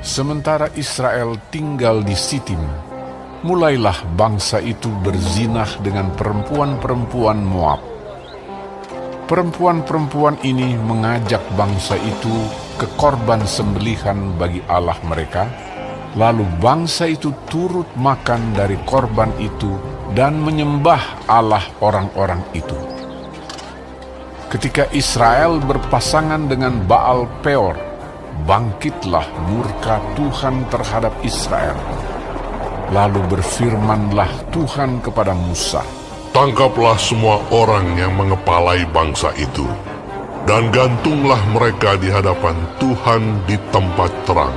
Sementara Israel tinggal di Sitim, mulailah bangsa itu berzinah dengan perempuan-perempuan Moab. Perempuan-perempuan ini mengajak bangsa itu ke korban sembelihan bagi Allah mereka, lalu bangsa itu turut makan dari korban itu dan menyembah Allah orang-orang itu. Ketika Israel berpasangan dengan Baal Peor, bangkitlah murka Tuhan terhadap Israel. Lalu berfirmanlah Tuhan kepada Musa, "Tangkaplah semua orang yang mengepalai bangsa itu, dan gantunglah mereka di hadapan Tuhan di tempat terang,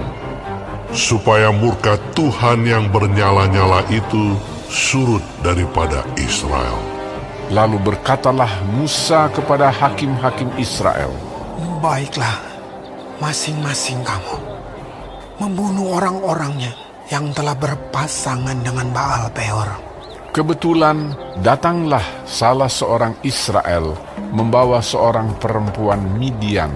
supaya murka Tuhan yang bernyala-nyala itu surut daripada Israel." Lalu berkatalah Musa kepada hakim-hakim Israel, "Baiklah, masing-masing kamu membunuh orang-orangnya yang telah berpasangan dengan Baal Peor." Kebetulan datanglah salah seorang Israel membawa seorang perempuan Midian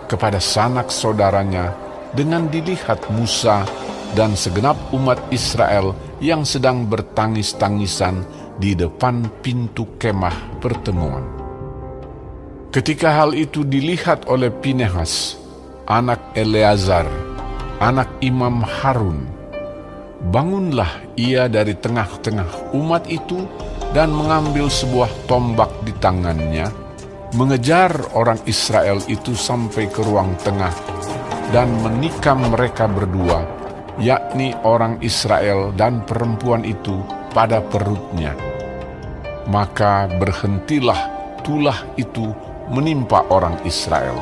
kepada sanak saudaranya dengan dilihat Musa dan segenap umat Israel yang sedang bertangis-tangisan di depan pintu kemah pertemuan. Ketika hal itu dilihat oleh Pinehas, anak Eleazar, anak Imam Harun, bangunlah ia dari tengah-tengah umat itu dan mengambil sebuah tombak di tangannya, mengejar orang Israel itu sampai ke ruang tengah dan menikam mereka berdua, yakni orang Israel dan perempuan itu pada perutnya. Maka berhentilah tulah itu menimpa orang Israel.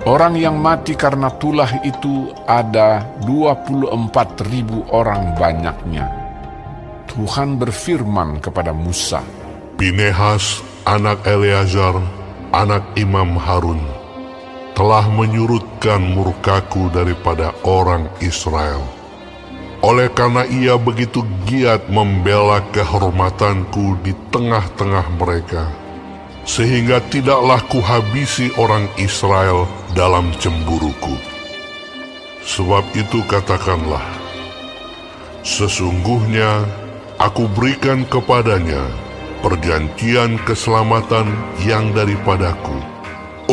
Orang yang mati karena tulah itu ada 24.000 orang banyaknya. Tuhan berfirman kepada Musa, "Pinehas, anak Eleazar, anak Imam Harun, telah menyurutkan murkaku daripada orang Israel. Oleh karena ia begitu giat membela kehormatanku di tengah-tengah mereka, sehingga tidaklah kuhabisi orang Israel dalam cemburuku. Sebab itu katakanlah, sesungguhnya aku berikan kepadanya perjanjian keselamatan yang daripadaku,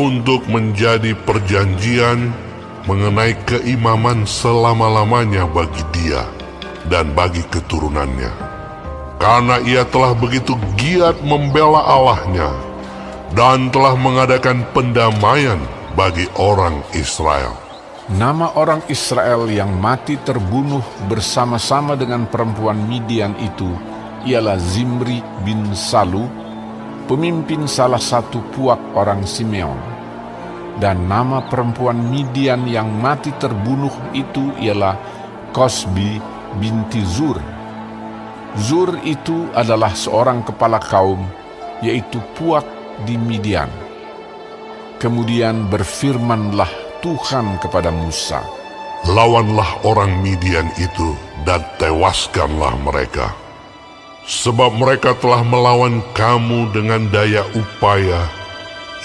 untuk menjadi perjanjian mengenai keimaman selama-lamanya bagi dia dan bagi keturunannya. Karena ia telah begitu giat membela Allahnya dan telah mengadakan pendamaian bagi orang Israel." nama orang Israel yang mati terbunuh bersama-sama dengan perempuan Midian itu ialah Zimri bin Salu, pemimpin salah satu puak orang Simeon. Dan nama perempuan Midian yang mati terbunuh itu ialah Kosbi binti Zur. Zur itu adalah seorang kepala kaum, yaitu puak di Midian. Kemudian berfirmanlah Tuhan kepada Musa, "Lawanlah orang Midian itu dan tewaskanlah mereka. Sebab mereka telah melawan kamu dengan daya upaya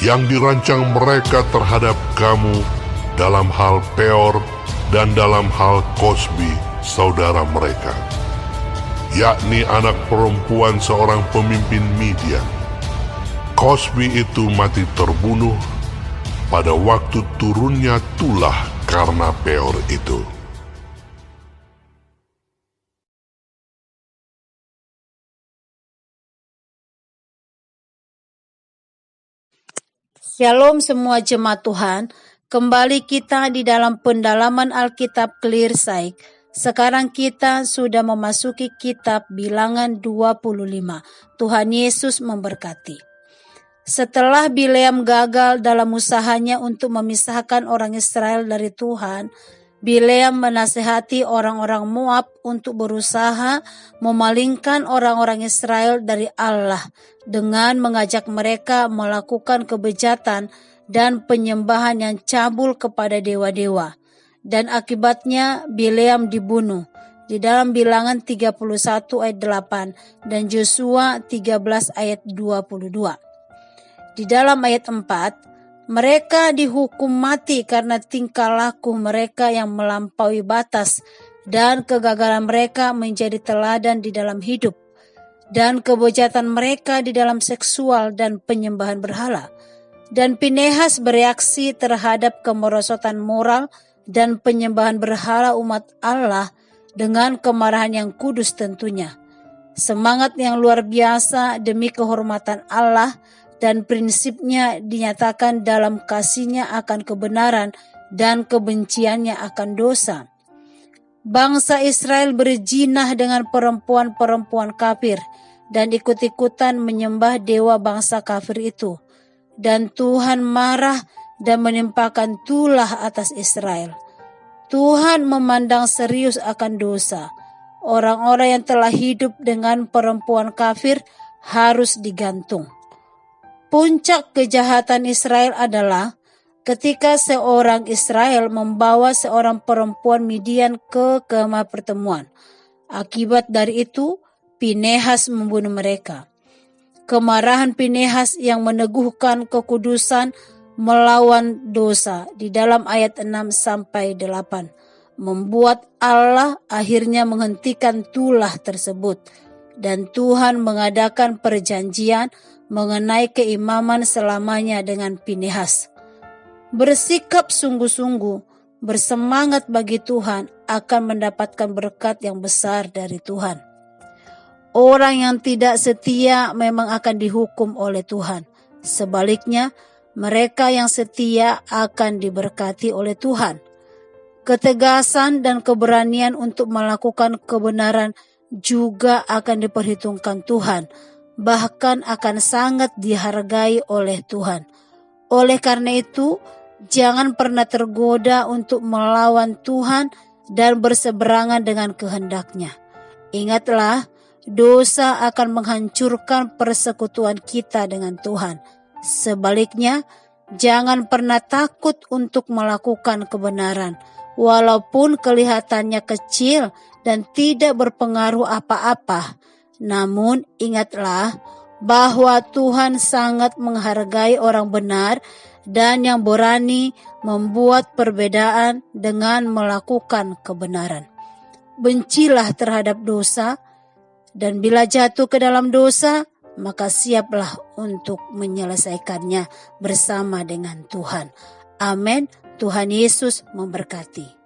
yang dirancang mereka terhadap kamu dalam hal Peor dan dalam hal Kosbi saudara mereka, yakni anak perempuan seorang pemimpin Midian. Kosbi itu mati terbunuh pada waktu turunnya tulah karena Peor itu." Shalom semua jemaat Tuhan, kembali kita di dalam pendalaman Alkitab Clearsight. Sekarang kita sudah memasuki kitab Bilangan 25. Tuhan Yesus memberkati. Setelah Bileam gagal dalam usahanya untuk memisahkan orang Israel dari Tuhan, Bileam menasihati orang-orang Moab untuk berusaha memalingkan orang-orang Israel dari Allah dengan mengajak mereka melakukan kebejatan dan penyembahan yang cabul kepada dewa-dewa. Dan akibatnya Bileam dibunuh di dalam Bilangan 31 ayat 8 dan Yosua 13 ayat 22. Di dalam ayat 4, Mereka dihukum mati karena tingkah laku mereka yang melampaui batas, dan kegagalan mereka menjadi teladan di dalam hidup, dan kebejatan mereka di dalam seksual dan penyembahan berhala. Dan Pinehas bereaksi terhadap kemerosotan moral dan penyembahan berhala umat Allah dengan kemarahan yang kudus tentunya. Semangat yang luar biasa demi kehormatan Allah dan prinsipnya dinyatakan dalam kasihnya akan kebenaran dan kebenciannya akan dosa. Bangsa Israel berjinah dengan perempuan-perempuan kafir dan ikut-ikutan menyembah dewa bangsa kafir itu. Dan Tuhan marah dan menimpakan tulah atas Israel. Tuhan memandang serius akan dosa. Orang-orang yang telah hidup dengan perempuan kafir harus digantung. Puncak kejahatan Israel adalah ketika seorang Israel membawa seorang perempuan Midian ke kemah pertemuan. Akibat dari itu, Pinehas membunuh mereka. Kemarahan Pinehas yang meneguhkan kekudusan melawan dosa di dalam ayat 6-8 membuat Allah akhirnya menghentikan tulah tersebut, dan Tuhan mengadakan perjanjian mengenai keimaman selamanya dengan Pinehas. Bersikap sungguh-sungguh, bersemangat bagi Tuhan akan mendapatkan berkat yang besar dari Tuhan. Orang yang tidak setia memang akan dihukum oleh Tuhan. Sebaliknya, mereka yang setia akan diberkati oleh Tuhan. Ketegasan dan keberanian untuk melakukan kebenaran juga akan diperhitungkan Tuhan, bahkan akan sangat dihargai oleh Tuhan. Oleh karena itu, jangan pernah tergoda untuk melawan Tuhan dan berseberangan dengan kehendaknya. Ingatlah, dosa akan menghancurkan persekutuan kita dengan Tuhan. Sebaliknya, jangan pernah takut untuk melakukan kebenaran, walaupun kelihatannya kecil dan tidak berpengaruh apa-apa. Namun ingatlah bahwa Tuhan sangat menghargai orang benar dan yang berani membuat perbedaan dengan melakukan kebenaran. Bencilah terhadap dosa, dan bila jatuh ke dalam dosa, maka siaplah untuk menyelesaikannya bersama dengan Tuhan. Amin. Tuhan Yesus memberkati.